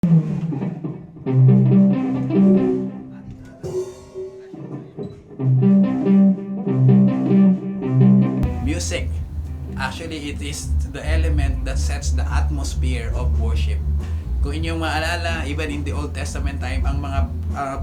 Music. Actually, it is the element that sets the atmosphere of worship. Kung inyong maalala, even in the Old Testament time, ang mga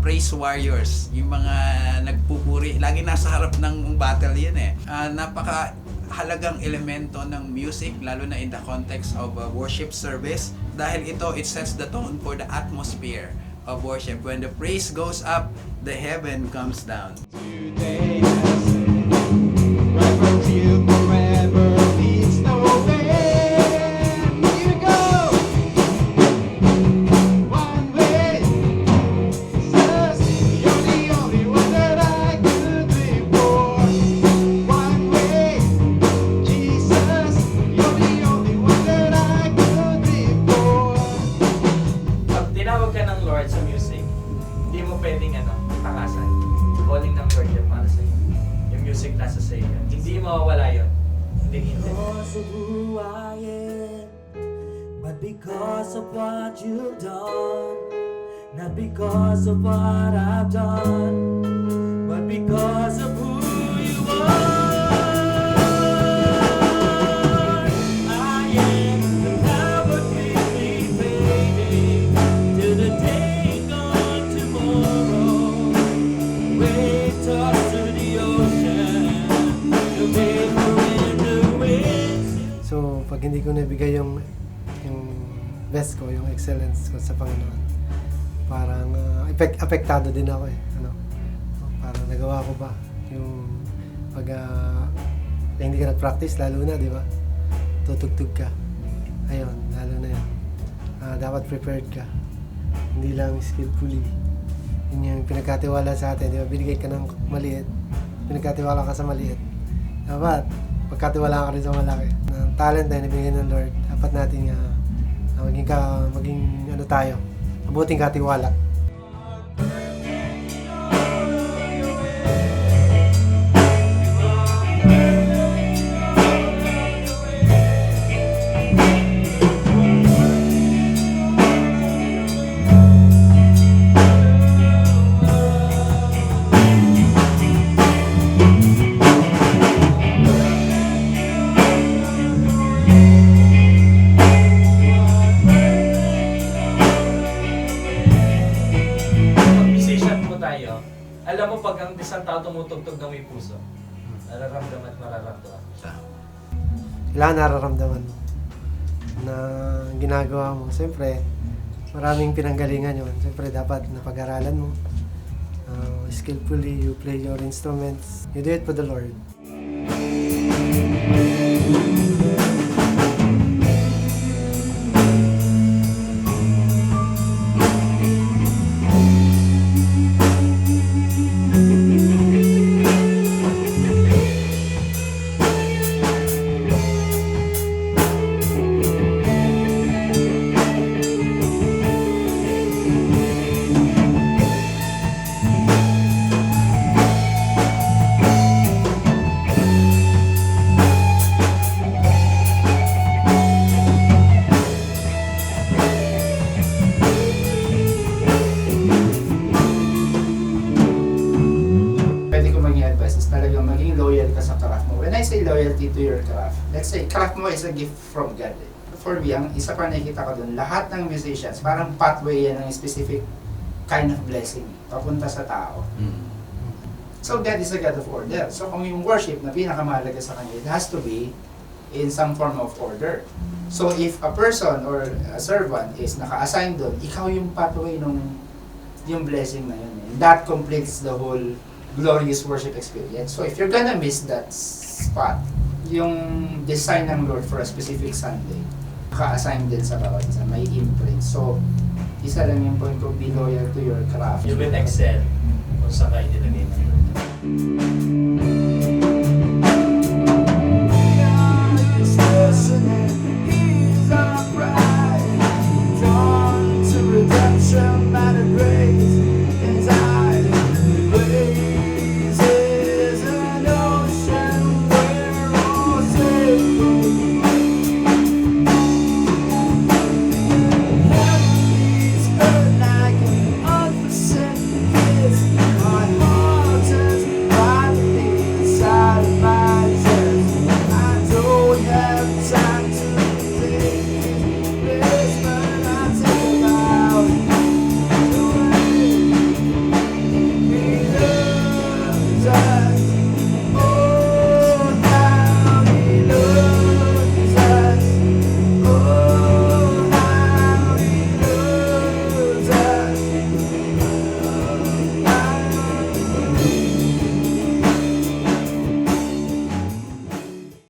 praise warriors, yung mga nagpupuri, lagi nasa harap ng battle yun eh. Napaka halagang elemento ng music, lalo na in the context of worship service, dahil ito, it sets the tone for the atmosphere of worship. When the praise goes up, the heaven comes down. Today I say, right from you forever leads nowhere. Here we go. One way, Jesus, you're the only one that I could live for. One way, Jesus, you're the only one that I could live for. Pag tinawag ka ng Lord sa music, hindi mo pwedeng takasan. Calling ng Lord yan para sa'yo. Yung music nasa sa'yo yan. Hindi mawawala yun. Hindi. Because of who I am, but because of what you've done. Not because of what I've done, but because of who you are. I am the power quickly fading till the day gone tomorrow. Wake up to the ocean, the vapor in the wind. So, pag hindi ko nabigay yung best ko, yung excellence ko sa Panginoon, parang apektado din ako eh. Parang nagawa ko ba yung pag hindi ka nag-practice, lalo na, di ba? Tutugtog ka. Ayun, lalo na yan. Dapat prepared ka. Hindi lang skillfully. Yun yung pinagkatiwala sa atin, di ba? Binigay ka ng maliit, pinagkatiwala ka sa maliit. Dapat, pagkatiwala ka rin sa malaki. Ang talent na binigay ng Lord, dapat natin maging tayo, mabuting katiwala. Alam mo pag ang isang tao tumutugtog ng may puso, nararamdaman at mararamdaman mo siya. Kailangan nararamdaman mo na ginagawa mo. Siyempre, maraming pinanggalingan yun. Siyempre, dapat napag-aralan mo. Skillfully, you play your instruments. You do it for the Lord. Talagang maging loyal ka sa craft mo. When I say loyalty to your craft, let's say craft mo is a gift from God. For me, ang isa pa nakikita ko dun, lahat ng musicians, parang pathway yan ng specific kind of blessing papunta sa tao. So God is a God of order. So kung yung worship na pinakamahalaga sa Kanya, it has to be in some form of order. So if a person or a servant is naka-assign dun, ikaw yung pathway yung blessing na yun. And that completes the whole glorious worship experience. So if you're gonna miss that spot, yung design ng Lord for a specific Sunday, ka-assign din sa bawat isa, may imprint. So, isa lang yung point ko, be loyal to your craft. You will excel kung saan ka inilagay ng Lord.